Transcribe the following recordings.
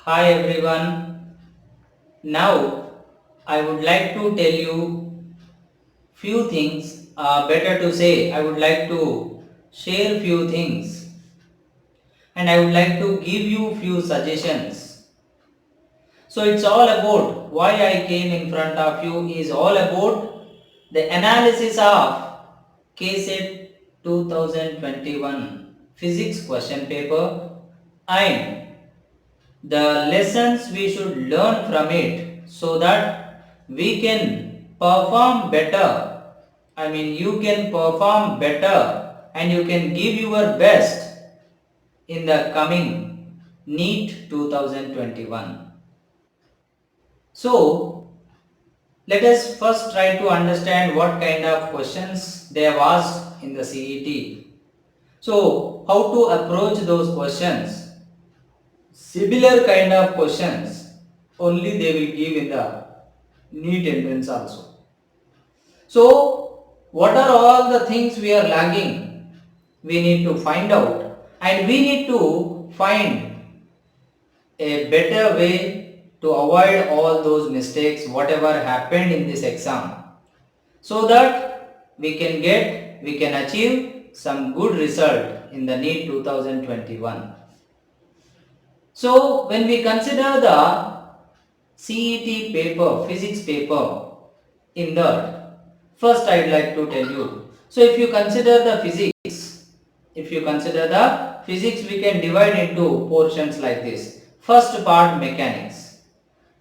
Hi everyone. Now I would like to tell you few things. Better to say, I would like to share few things and I would like to give you few suggestions. So it's all about why I came in front of you is all about the analysis of KSET 2021 physics question paper and the lessons we should learn from it so that we can perform better. I mean, you can perform better and you can give your best in the coming NEET 2021. So, let us first try to understand what kind of questions they have asked in the CET. So, how to approach those questions? Similar kind of questions only they will give in the NEET entrance also. So, what are all the things we are lagging? We need to find out and we need to find a better way to avoid all those mistakes whatever happened in this exam so that we can achieve some good result in the NEET 2021. So, when we consider the CET paper, physics paper, in that, first I'd like to tell you. So, if you consider the physics, we can divide into portions like this. First part, mechanics,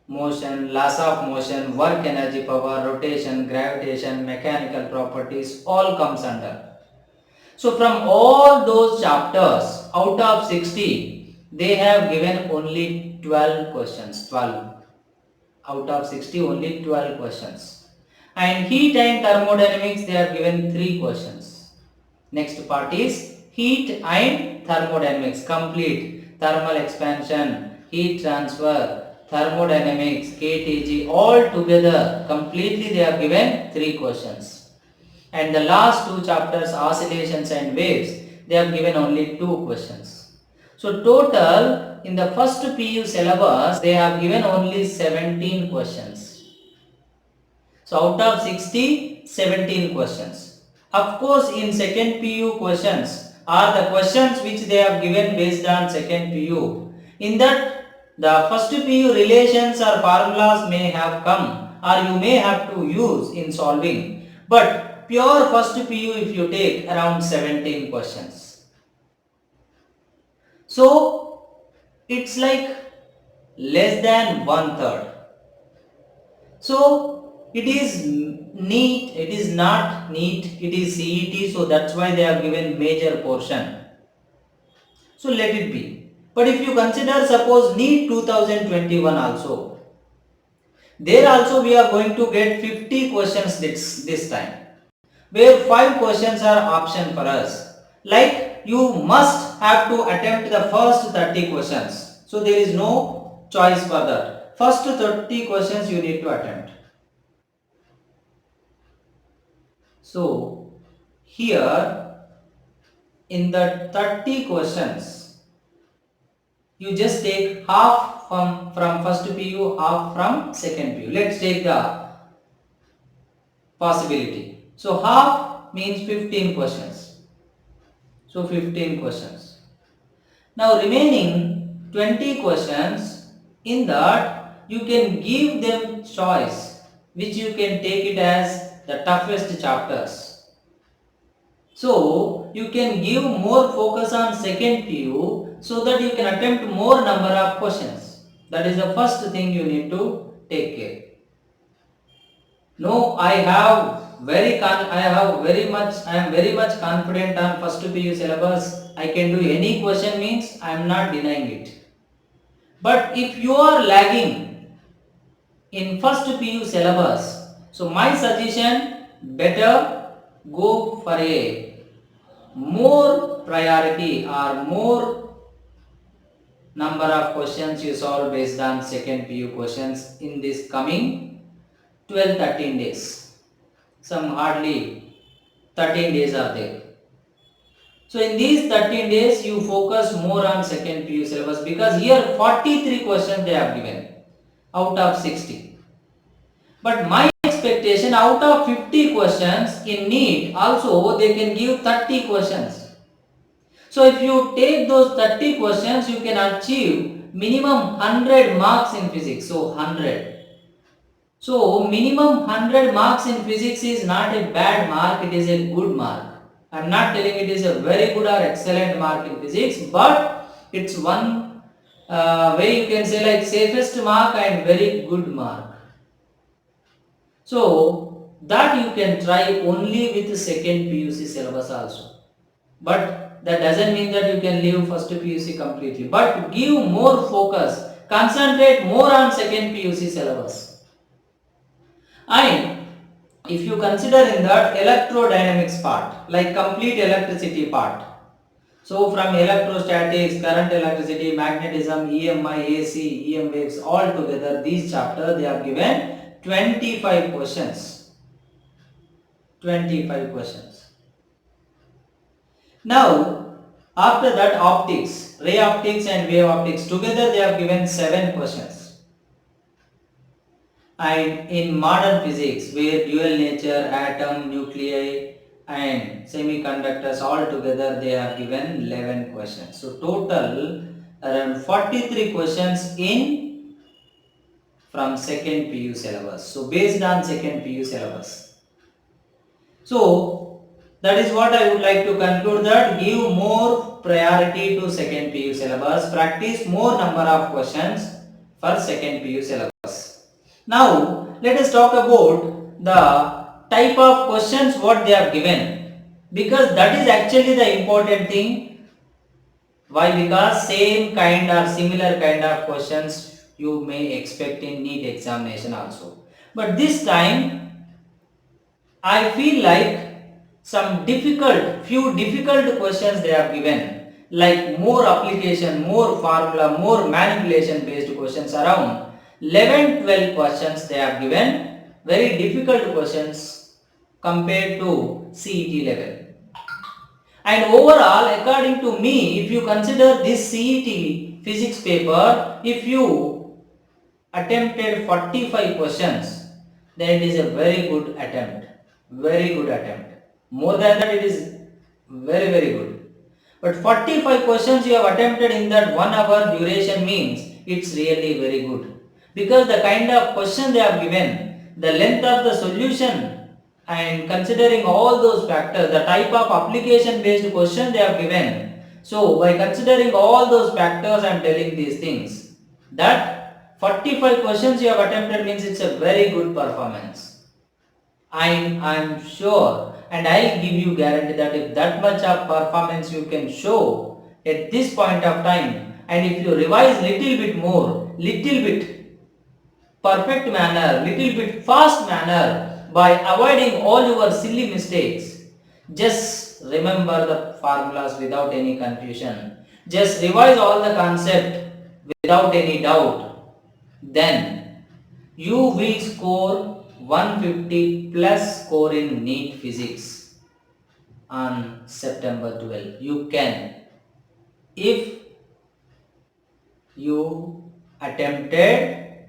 motion, laws of motion, work energy power, rotation, gravitation, mechanical properties, all comes under. So from all those chapters, out of 60, they have given only 12 questions. 12. Out of 60, only 12 questions. And heat and thermodynamics, they have given 3 questions. Next part is heat and thermodynamics, complete thermal expansion, heat transfer, thermodynamics, KTG, all together, completely they have given 3 questions. And the last two chapters, oscillations and waves, they have given only 2 questions. So total in the first PU syllabus, they have given only 17 questions. So out of 60, 17 questions. Of course, in second PU questions are the questions which they have given based on second PU. In that, the first PU relations or formulas may have come or you may have to use in solving. But pure first PU if you take around 17 questions. So, it's like less than one third. So it is neat, it is not neat, it is CET, so that's why they have given major portion. So let it be. But if you consider suppose NEET 2021 also, there also we are going to get 50 questions this time, where 5 questions are option for us. Like you must have to attempt the first 30 questions. So there is no choice for that. First 30 questions you need to attempt. So here in the 30 questions, you just take half from first PU, half from second PU. Let's take the possibility. So half means 15 questions. So 15 questions. Now remaining 20 questions, in that you can give them choice which you can take it as the toughest chapters. So you can give more focus on second PU so that you can attempt more number of questions. That is the first thing you need to take care. No, I am very much confident on first PU syllabus. I can do any question means I am not denying it. But if you are lagging in first PU syllabus, so my suggestion better go for a more priority or more number of questions you solve based on second PU questions in this coming 12-13 days. Some hardly 13 days are there. So in these 13 days, you focus more on second PU syllabus because here 43 questions they have given out of 60. But my expectation out of 50 questions in NEET also they can give 30 questions. So if you take those 30 questions, you can achieve minimum 100 marks in physics. So 100. So minimum 100 marks in physics is not a bad mark, it is a good mark. I am not telling it is a very good or excellent mark in physics, but it's one way you can say like safest mark and very good mark. So that you can try only with the second PUC syllabus also. But that doesn't mean that you can leave first PUC completely. But give more focus, concentrate more on second PUC syllabus. And if you consider in that electrodynamics part, like complete electricity part. So from electrostatics, current electricity, magnetism, EMI, AC, EM waves, all together, these chapters they have given 25 questions. 25 questions. Now, after that optics, ray optics and wave optics, together they have given 7 questions. And in modern physics, where dual nature, atom, nuclei and semiconductors all together they have given 11 questions. So total around 43 questions in from second PU syllabus. So based on second PU syllabus. So that is what I would like to conclude, that give more priority to second PU syllabus, practice more number of questions for second PU syllabus. Now let us talk about the type of questions what they have given, because that is actually the important thing. Why? Because same kind or similar kind of questions you may expect in NEET examination also. But this time I feel like few difficult questions they have given, like more application, more formula, more manipulation based questions, around 11-12 questions they have given, very difficult questions compared to CET level. And overall, according to me, if you consider this CET physics paper, if you attempted 45 questions, then it is a very good attempt. Very good attempt. More than that, it is very, very good. But 45 questions you have attempted in that 1 hour duration means it's really very good. Because the kind of question they have given, the length of the solution, and considering all those factors, the type of application based question they have given. So by considering all those factors, I am telling these things, that 45 questions you have attempted means it's a very good performance. I'm sure and I'll give you guarantee that if that much of performance you can show at this point of time, and if you revise little bit more, little bit perfect manner, little bit fast manner, by avoiding all your silly mistakes, just remember the formulas without any confusion, just revise all the concept without any doubt, then you will score 150 plus score in NEET physics on September 12. You can, if you attempted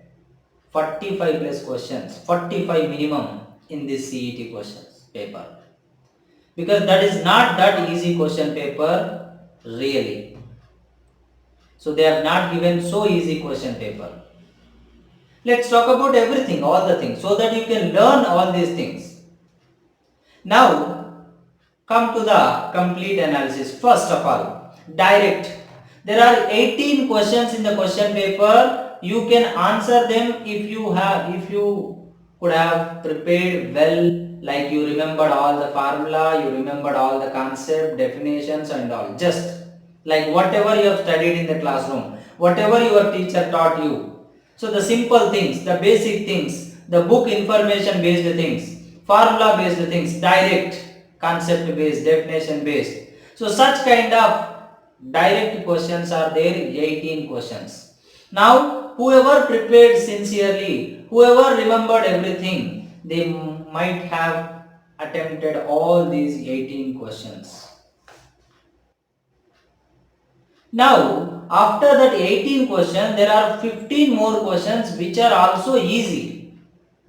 45 plus questions, 45 minimum in this CET questions paper, because that is not that easy question paper really. So they have not given so easy question paper. Let's talk about everything, all the things, so that you can learn all these things. Now, come to the complete analysis. First of all, direct. There are 18 questions in the question paper. You can answer them if you could have prepared well, like you remembered all the formula, you remembered all the concept, definitions and all. Just like whatever you have studied in the classroom, whatever your teacher taught you. So the simple things, the basic things, the book information based things, formula based things, direct, concept based, definition based. So such kind of direct questions are there, 18 questions. Now whoever prepared sincerely, whoever remembered everything, they might have attempted all these 18 questions. Now, after that 18 questions, there are 15 more questions which are also easy.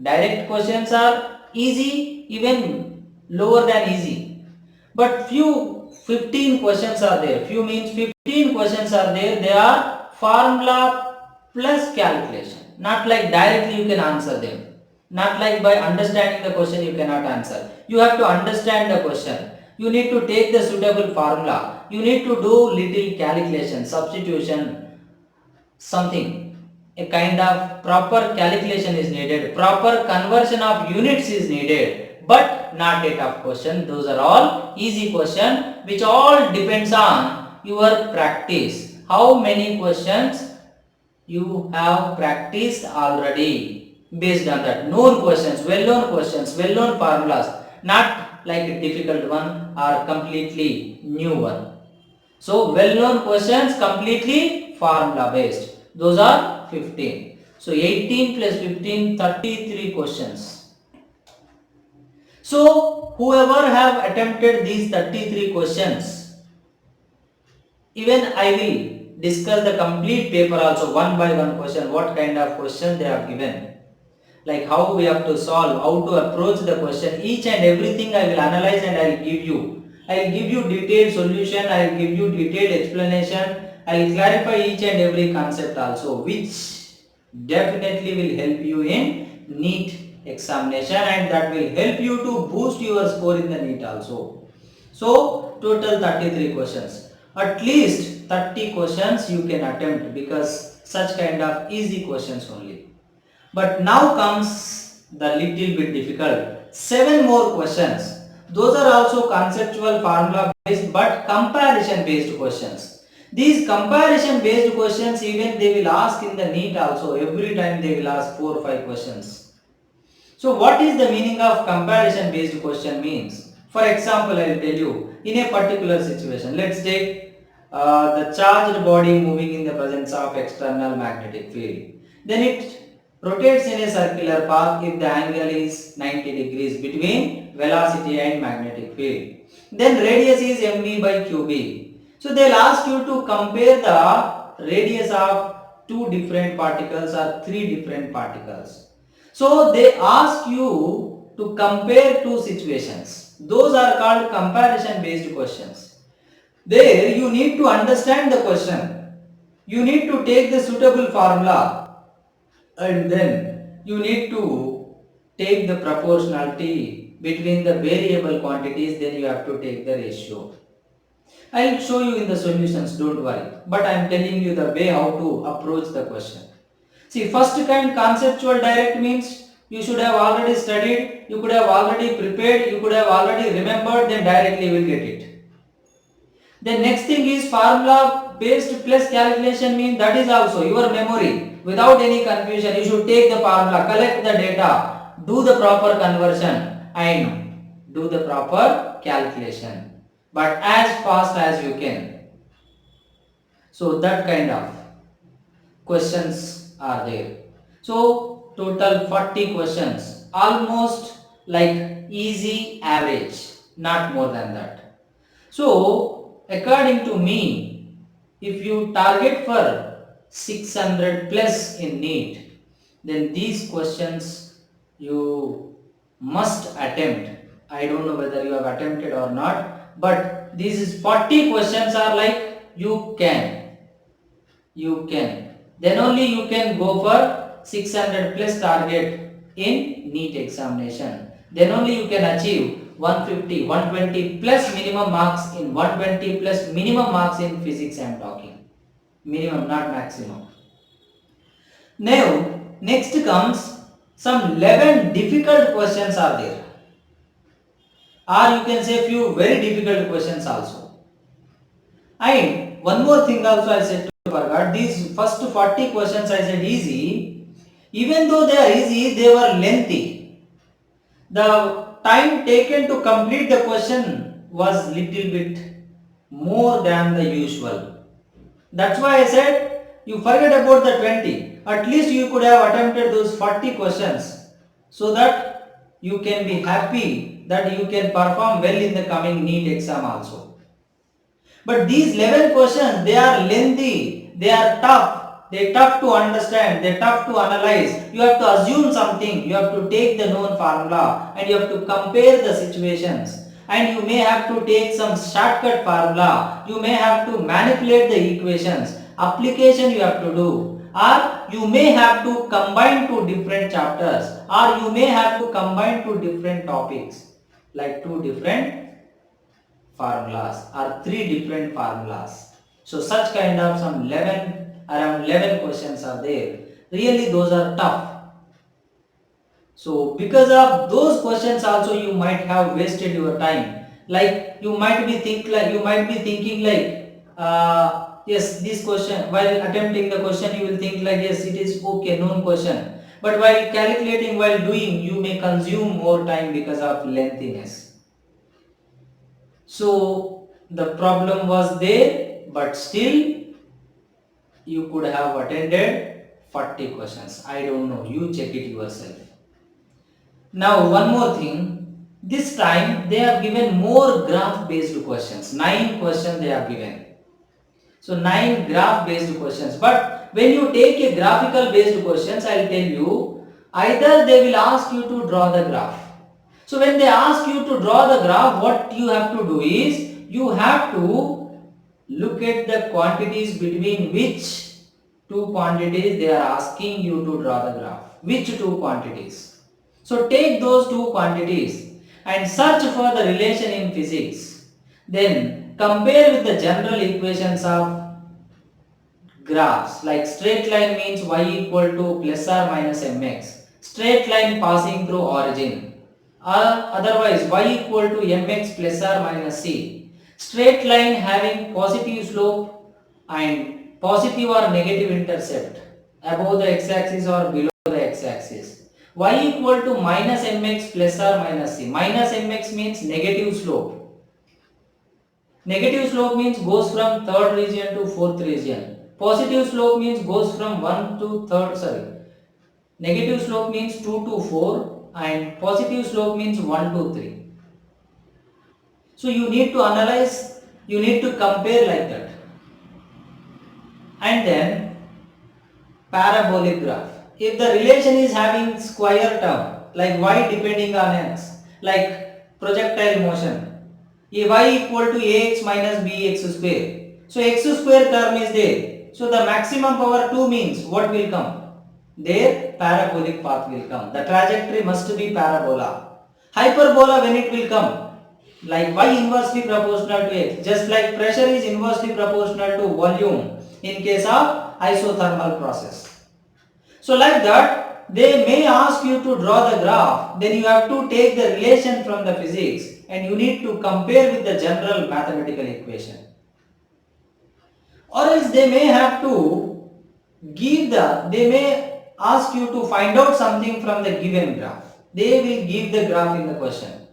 Direct questions are easy, even lower than easy. But few 15 questions are there. Few means 15 questions are there. They are formula plus calculation. Not like directly you can answer them. Not like by understanding the question you cannot answer. You have to understand the question. You need to take the suitable formula. You need to do little calculation, substitution, something. A kind of proper calculation is needed. Proper conversion of units is needed. But not a tough question. Those are all easy question which all depends on your practice. How many questions you have practiced already based on that known questions, well known formulas, not like a difficult one or completely new one. So well known questions completely formula based, those are 15. So 18 plus 15, 33 questions. So whoever have attempted these 33 questions, even I will discuss the complete paper also one by one question, what kind of question they have given. Like how we have to solve, how to approach the question, each and everything I will analyze and I will give you. I will give you detailed solution, I will give you detailed explanation, I will clarify each and every concept also, which definitely will help you in NEET examination and that will help you to boost your score in the NEET also. So total 33 questions. At least 30 questions you can attempt because such kind of easy questions only. But now comes the little bit difficult. 7 more questions. Those are also conceptual formula based but comparison based questions. These comparison based questions even they will ask in the NEET also. Every time they will ask 4 or 5 questions. So what is the meaning of comparison based question means? For example, I will tell you in a particular situation. Let's take the charged body moving in the presence of external magnetic field. Then it rotates in a circular path if the angle is 90 degrees between velocity and magnetic field. Then radius is mv by qb. So they will ask you to compare the radius of two different particles or three different particles. So they ask you to compare two situations. Those are called comparison based questions. There you need to understand the question. You need to take the suitable formula and then you need to take the proportionality between the variable quantities, then you have to take the ratio. I will show you in the solutions, don't worry. But I am telling you the way how to approach the question. See, first kind conceptual direct means you should have already studied, you could have already prepared, you could have already remembered, then directly will get it. The next thing is formula based plus calculation means that is also your memory. Without any confusion, you should take the formula, collect the data, do the proper conversion and do the proper calculation. But as fast as you can. So that kind of questions are there. So total 40 questions, almost like easy average, not more than that. So according to me, if you target for 600 plus in NEET, then these questions you must attempt. I don't know whether you have attempted or not, but these 40 questions are like you can, then only you can go for 600 plus target in NEET examination. Then only you can achieve 150 120 plus minimum marks in 120 plus minimum marks in physics I am talking, minimum not maximum. Now next comes some 11 difficult questions are there, or you can say few very difficult questions also. And one more thing also I said to forgot, these first 40 questions I said easy. Even though they are easy, they were lengthy. The time taken to complete the question was little bit more than the usual. That's why I said you forget about the 20. At least you could have attempted those 40 questions so that you can be happy that you can perform well in the coming NEET exam also. But these 11 questions, they are lengthy, they are tough, they are tough to understand, they are tough to analyze. You have to assume something, you have to take the known formula and you have to compare the situations. And you may have to take some shortcut formula, you may have to manipulate the equations, application you have to do, or you may have to combine two different chapters, or you may have to combine two different topics, like two different formulas or three different formulas. So such kind of some 11, around 11 questions are there. Really those are tough. So because of those questions also you might have wasted your time. Like you might be thinking like yes, this question, while attempting the question you will think like yes, it is okay, known question. But while calculating, while doing, you may consume more time because of lengthiness. So the problem was there, but still you could have attended 40 questions. I don't know, you check it yourself. Now one more thing, this time they have given more graph based questions. 9 questions they have given. So 9 graph based questions. But when you take a graphical based questions, I will tell you, either they will ask you to draw the graph. So when they ask you to draw the graph, what you have to do is, you have to look at the quantities between which two quantities they are asking you to draw the graph. Which two quantities? So take those two quantities and search for the relation in physics. Then compare with the general equations of graphs, like straight line means y equal to plus or minus mx, straight line passing through origin, or otherwise y equal to mx plus or minus c, straight line having positive slope and positive or negative intercept above the x-axis or below the x-axis, y equal to minus mx plus or minus c, minus mx means negative slope. Negative slope means goes from third region to fourth region. Positive slope means goes from 1 to third, Negative slope means 2 to 4 and positive slope means 1 to 3. So you need to analyze, you need to compare like that. And then parabolic graph. If the relation is having square term like y depending on x, like projectile motion, y equal to ax minus bx square. So x square term is there. So the maximum power 2 means what will come? There parabolic path will come. The trajectory must be parabola. Hyperbola when it will come? Like y inversely proportional to x. Just like pressure is inversely proportional to volume in case of isothermal process. So like that, they may ask you to draw the graph, then you have to take the relation from the physics and you need to compare with the general mathematical equation. Or else they may have to they may ask you to find out something from the given graph. They will give the graph in the question.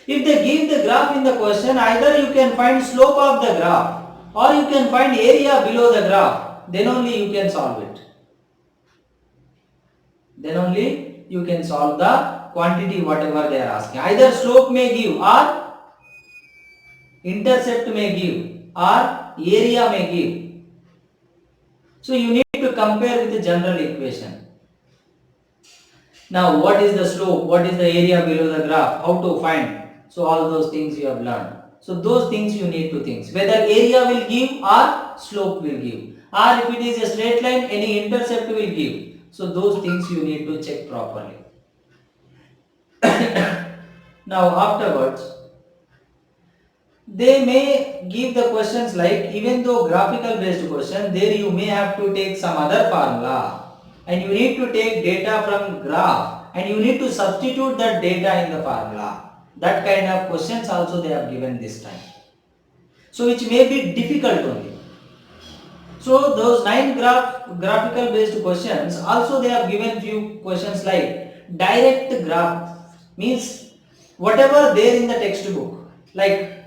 If they give the graph in the question, either you can find slope of the graph or you can find area below the graph, then only you can solve it. Then only you can solve the quantity whatever they are asking. Either slope may give or intercept may give or area may give. So you need to compare with the general equation. Now what is the slope, what is the area below the graph, how to find? So all those things you have learned. So those things you need to think. Whether area will give or slope will give. Or if it is a straight line, any intercept will give. So those things you need to check properly. Now afterwards, they may give the questions like, even though graphical based question, there you may have to take some other formula and you need to take data from graph and you need to substitute that data in the formula. That kind of questions also they have given this time. So which may be difficult only. So those 9 graphical based questions, also they have given few questions like direct graph, means whatever there in the textbook, like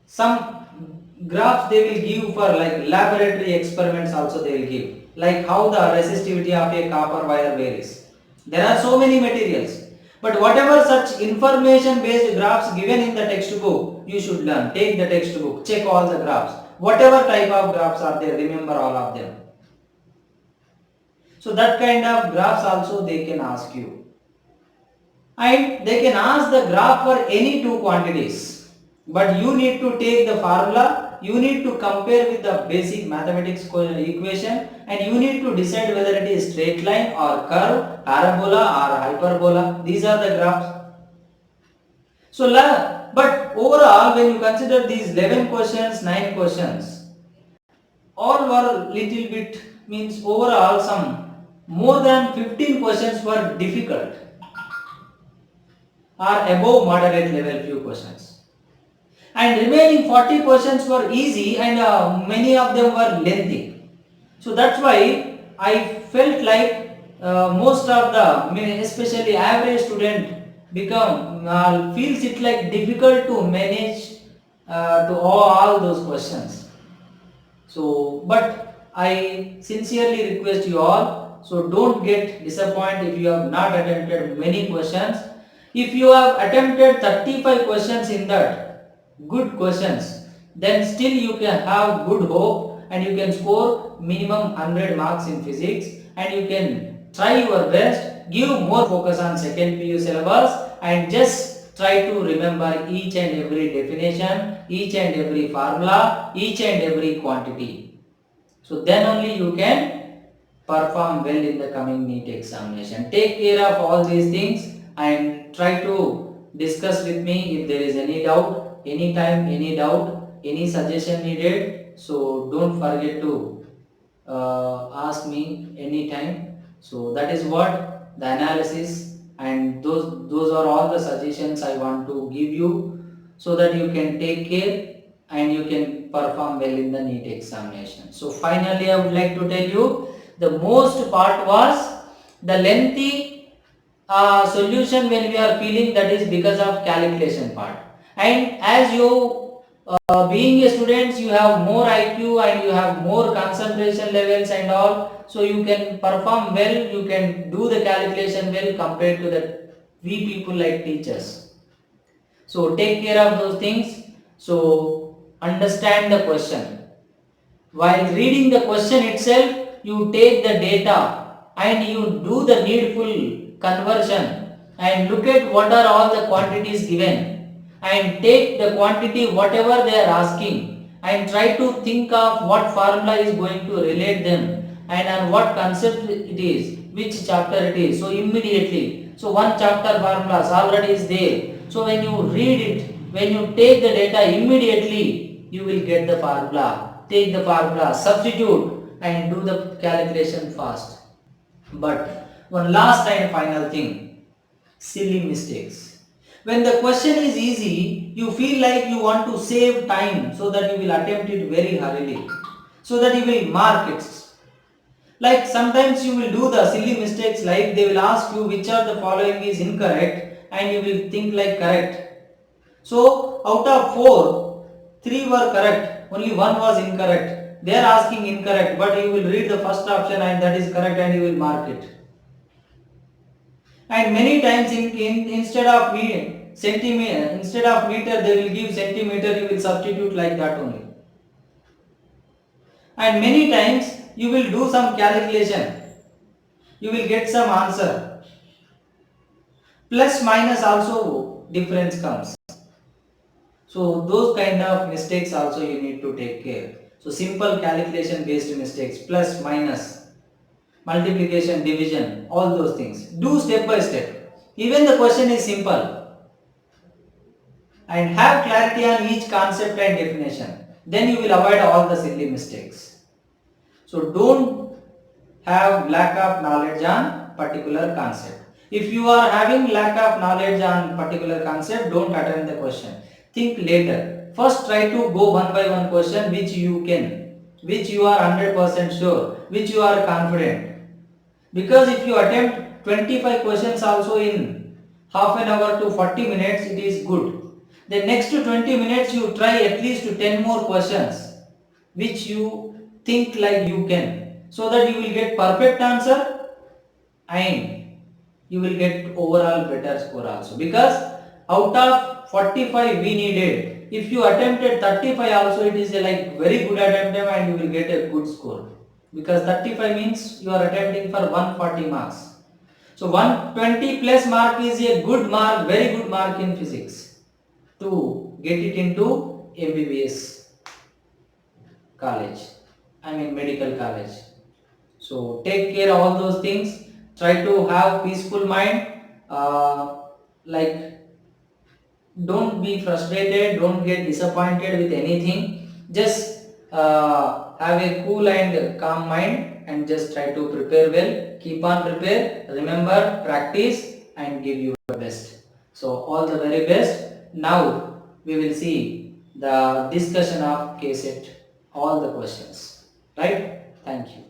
some graphs they will give for like laboratory experiments also they will give, like how the resistivity of a copper wire varies. There are so many materials, But whatever such information based graphs given in the textbook, you should learn. Take the textbook, check all the graphs. Whatever type of graphs are there, remember all of them. So that kind of graphs also they can ask you. And they can ask the graph for any two quantities. But you need to take the formula, you need to compare with the basic mathematics equation, and you need to decide whether it is straight line or curve, parabola or hyperbola. These are the graphs. So, but overall, when you consider these 11 questions, 9 questions, all were little bit, means overall some more than 15 questions were difficult or above moderate level few questions. And remaining 40 questions were easy, and many of them were lengthy. So that's why I felt like most of the, especially average student, become feels it like difficult to manage to all those questions. So, but I sincerely request you all, so don't get disappointed if you have not attempted many questions. If you have attempted 35 questions in that, good questions, then still you can have good hope and you can score minimum 100 marks in physics, and you can try your best, give more focus on second PU syllabus, and just try to remember each and every definition, each and every formula, each and every quantity. So then only you can perform well in the coming NEET examination. Take care of all these things and try to discuss with me if there is any doubt, anytime, any doubt, any suggestion needed. So don't forget to ask me anytime. So that is what the analysis, and those are all the suggestions I want to give you, so that you can take care and you can perform well in the NEET examination. So finally I would like to tell you, the most part was the lengthy solution when we are feeling, that is because of calculation part. And as you being a student, you have more IQ and you have more concentration levels and all, so you can perform well, you can do the calculation well compared to the we people like teachers. So take care of those things. So understand the question. While reading the question itself, you take the data and you do the needful conversion and look at what are all the quantities given, and take the quantity whatever they are asking and try to think of what formula is going to relate them and on what concept it is, which chapter it is. So immediately, so one chapter formulas already is there. So when you read it, when you take the data, immediately you will get the formula. Take the formula, substitute and do the calculation fast. But one last and final thing, silly mistakes. When the question is easy, you feel like you want to save time, so that you will attempt it very hurriedly, so that you will mark it. Like sometimes you will do the silly mistakes, like they will ask you which of the following is incorrect and you will think like correct. So out of 4, 3 were correct, only 1 was incorrect. They are asking incorrect, but you will read the first option and that is correct and you will mark it. And many times instead of centimeter, instead of meter, they will give centimeter, you will substitute like that only. And many times you will do some calculation, you will get some answer. Plus minus also difference comes. So those kind of mistakes also you need to take care. So simple calculation based mistakes, plus minus, multiplication, division, all those things. Do step by step. Even the question is simple. And have clarity on each concept and definition. Then you will avoid all the silly mistakes. So don't have lack of knowledge on particular concept. If you are having lack of knowledge on particular concept, don't attempt the question. Think later. First try to go one by one question which you can, which you are 100% sure, which you are confident. Because if you attempt 25 questions also in half an hour to 40 minutes, it is good. The next 20 minutes you try at least 10 more questions which you think like you can, so that you will get perfect answer and you will get overall better score also, because out of 45 we needed, if you attempted 35 also, it is a like very good attempt and you will get a good score, because 35 means you are attempting for 140 marks. So 120 plus mark is a good mark, very good mark in physics to get it into MBBS college, I mean medical college. So take care of all those things. Try to have peaceful mind. Like, don't be frustrated. Don't get disappointed with anything. Just have a cool and calm mind and just try to prepare well. Keep on prepare. Remember, practice and give your best. So all the very best. Now we will see the discussion of KSET, all the questions. Right? Thank you.